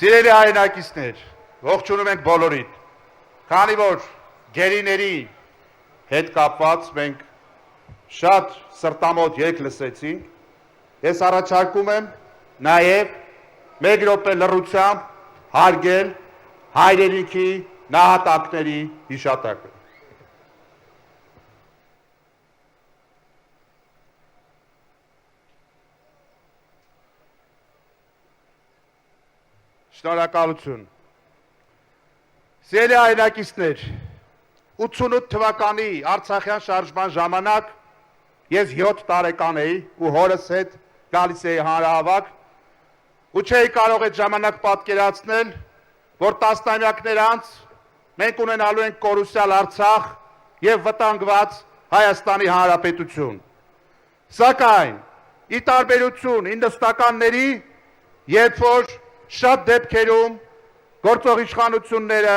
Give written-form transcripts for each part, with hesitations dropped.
Սիրելի հայրենակիցներ, ողջունում ենք բոլորին, քանի որ գերիների հետ կապված մենք շատ սրտամոտ երգ լսեցինք, ես առաջարկում եմ նաև մեկ րոպե լռությամբ հարգել հայրենիքի նահատակների հիշատակը։ Շնորհակալություն։ Սիրելի հայրենակիցներ, 88 թվականի Արցախյան շարժման ժամանակ ես 7 տարեկան էի ու հորս հետ գալիս էի հանրահավաք ու չէի կարող այդ ժամանակ պատկերացնել, որ տասնամյակներ անց մենք ունենալու ենք կորուսյալ Արցախ եւ վտանգված Հայաստանի Հանրապետություն։ Սակայն ի տարբերություն 90-ականների, երբ որ շատ դեպքերում գործող իշխանությունները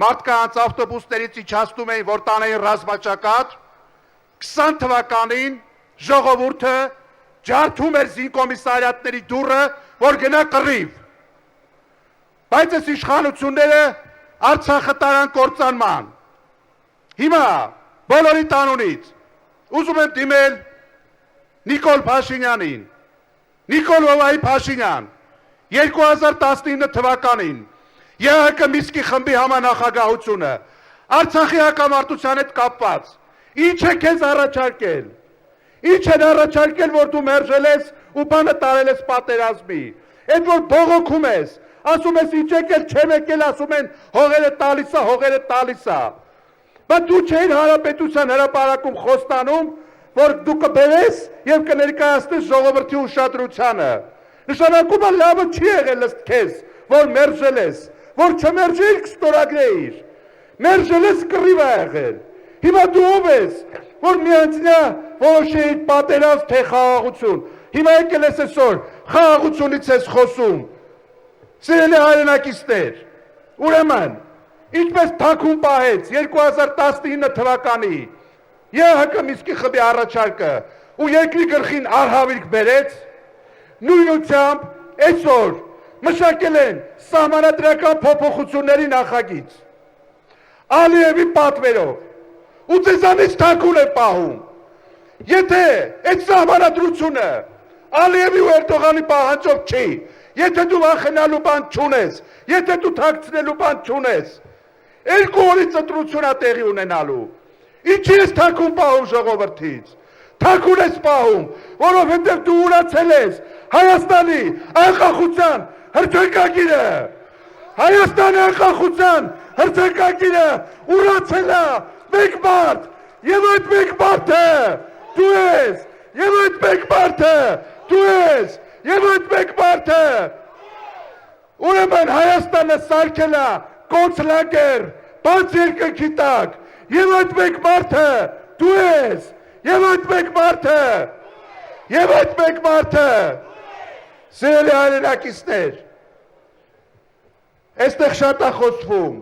մարդկանց ավտոբուսներից իջացնում էին, որ տանեին ռազմաճակատ, 20 թվականին ժողովուրդը ջարդում էր զինկոմիսարիատների դուռը, որ գնա կռիվ։ Բայց այս իշխանությունները Արցախը տարան կործանման։ Հիմա բոլորի տանունից ուզում եմ դիմել Նիկոլ Փաշինյանին։ Նիկոլ Փաշինյան 2019 թվականին ԵՀԿ Միսկի խմբի համանախագահությունը Արցախի հակամարտության հետ կապված ինչ է քեզ առաջարկել։ Ինչ են առաջարկել, որ դու մերժել ես ու բանը տարել ես պատերազմի։ Այդ որ բողոքում ես, ասում ես ինչ եկել, չեմ եկել, ասում են հողերը տալիս է, հողերը տալիս է։ Բայց դու չէին Հանրապետության հրապարակում խոստանում, որ դու կբերես եւ կներկայացնես ժողովրդի ուշադրությանը։ Նշանակում է լավը չի եղել ըստ քեզ, որ մերժել ես, որ չմերժեիր կստորագրեիր, մերժել ես կռիվ է եղել։ Հիմա դու ով ես, որ միանձնյա որոշեիր պատերազմ թե խաղաղություն։ Հիմա եկել ես այսօր խաղաղությունից ես խոսում։ Սիրելի հայրենակիցներ, ուրեմն ինչպես թաքուն պահեց 2019 թվականի ԵՀԿ Միսկի խմբի առաջարկը ու երկրի գլխին արհավիրք բերեց, նույնությամբ այսօր մշակել են սահմանադրական փոփոխությունների նախագիծ Ալիևի պատվերով ու ձեզանից թաքուն է պահում։ Եթե այդ սահմանադրությունը Ալիևի ու Էրդողանի պահանջով չի, եթե դու վախենալու բան չունես, եթե դու թաքցնելու բան չունես, երկու օրից ընտրություն է տեղի ունենալու։ Ինչի ես թաքուն պահում ժողովրդից։ Թաքուն ես պահում, որովհետև դու ուրացել ես Հայաստանի անկախության հռչակագիրը։ Հայաստանի անկախության հռչակագիրը ուրացել է մեկ մարդ, եւ այդ մեկ մարդը դու ես, եւ այդ մեկ մարդը դու ես, եւ այդ մեկ մարդը։ Ուրեմն Հայաստանը սարքել է կոնցլագեր, բաց երկնքի տակ, եւ այդ մեկ մարդը դու ես, եւ այդ մեկ մարդը, եւ այդ մեկ մարդը։ Սիրելի հայրենակիցներ, այստեղ շատ է խոսվում,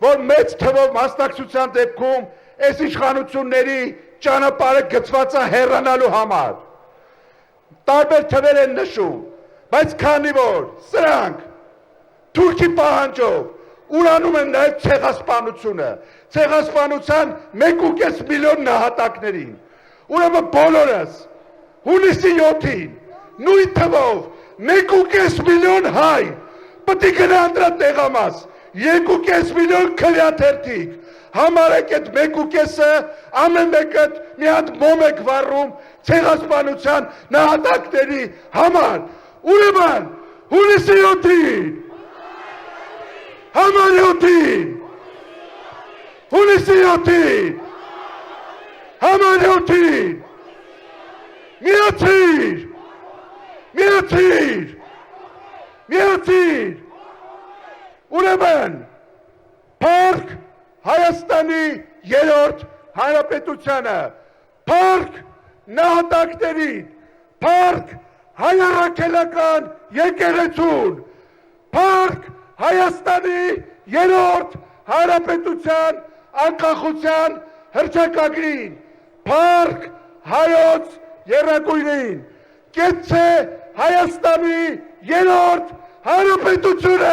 որ մեծ թվով մասնակցության դեպքում այս իշխանությունների ճանապարհը գծված է հեռանալու համար։ Տարբեր թվեր են նշում, բայց քանի որ սրանք թուրքի պահանջով ուրանում են նաև ցեղասպանությունը, ցեղասպանության 1.5 միլիոն նահատակներին, ուրեմն բոլորս հունիսի 7-ին նույն թվով 1.5 միլիոն հայ պետք է գնա դրա տեղամաս, 2.5 միլիոն քրյաթերթիկ, համարեք այդ 1.5-ը ամեն մեկը մի հատ մոմ եք վառում ցեղասպանության նահատակների համար։ Ուրեմն հունիսի 7-ին, համար 7-ին, հունիսի 7-ին, համար 7-ին, միացիր, միացիր, միացիր, ուրեմն փառք Հայաստանի երրորդ հանրապետությանը, փառք նահատակներին, փառք հայ-առաքելական եկեղեցուն, փառք Հայաստանի երրորդ հանրապետության անկախության հռչակագրին, փառք հայոց եռագույնին, կեցցե Հայաստանի երրորդ Հանրապետությունը